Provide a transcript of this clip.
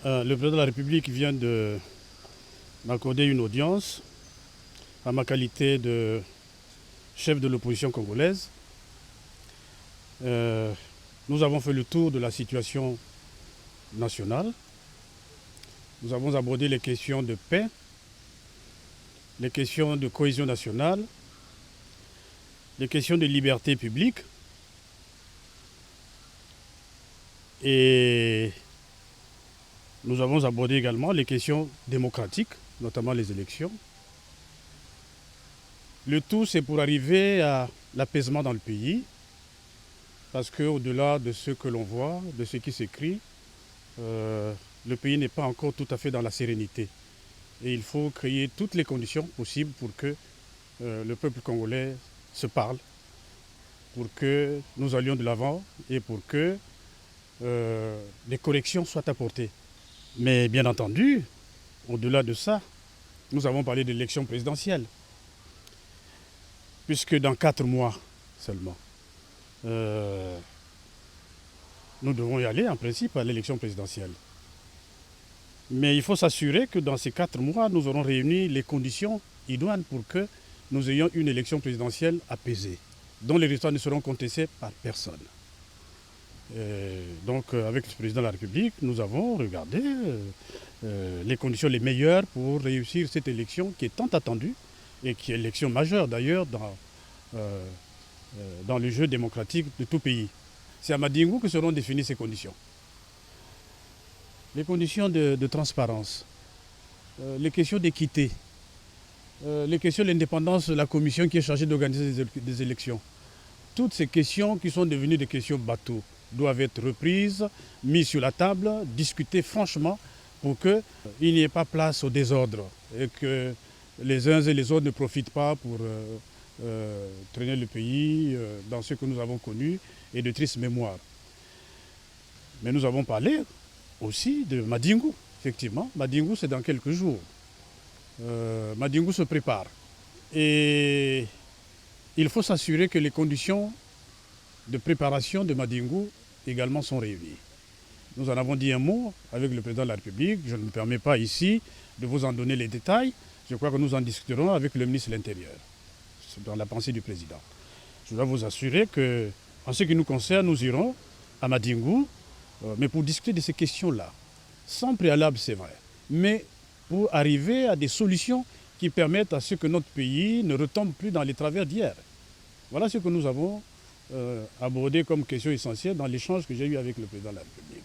Le président de la République vient de m'accorder une audience à ma qualité de chef de l'opposition congolaise. Nous avons fait le tour de la situation nationale. Nous avons abordé les questions de paix, les questions de cohésion nationale, les questions de liberté publique et nous avons abordé également les questions démocratiques, notamment les élections. Le tout, c'est pour arriver à l'apaisement dans le pays, parce qu'au-delà de ce que l'on voit, de ce qui s'écrit, le pays n'est pas encore tout à fait dans la sérénité. Et il faut créer toutes les conditions possibles pour que le peuple congolais se parle, pour que nous allions de l'avant et pour que des corrections soient apportées. Mais bien entendu, au-delà de ça, nous avons parlé de l'élection présidentielle, puisque dans 4 mois seulement, nous devons y aller en principe à l'élection présidentielle. Mais il faut s'assurer que dans ces 4 mois, nous aurons réuni les conditions idoines pour que nous ayons une élection présidentielle apaisée, dont les résultats ne seront contestés par personne. Donc avec le président de la République, nous avons regardé les conditions les meilleures pour réussir cette élection qui est tant attendue et qui est une élection majeure d'ailleurs dans le jeu démocratique de tout pays. C'est à Madingou que seront définies ces conditions. Les conditions de transparence, les questions d'équité, les questions de l'indépendance de la commission qui est chargée d'organiser des élections. Toutes ces questions qui sont devenues des questions bateaux doivent être reprises, mises sur la table, discutées franchement pour qu'il n'y ait pas place au désordre et que les uns et les autres ne profitent pas pour traîner le pays dans ce que nous avons connu et de tristes mémoires. Mais nous avons parlé aussi de Madingou, effectivement. Madingou, c'est dans quelques jours. Madingou se prépare. Et il faut s'assurer que les conditions de préparation de Madingou également sont réunies. Nous en avons dit un mot avec le président de la République. Je ne me permets pas ici de vous en donner les détails. Je crois que nous en discuterons avec le ministre de l'Intérieur, dans la pensée du président. Je dois vous assurer que, en ce qui nous concerne, nous irons à Madingou, mais pour discuter de ces questions-là, sans préalable, c'est vrai, mais pour arriver à des solutions qui permettent à ce que notre pays ne retombe plus dans les travers d'hier. Voilà ce que nous avons abordé comme question essentielle dans l'échange que j'ai eu avec le président de la République.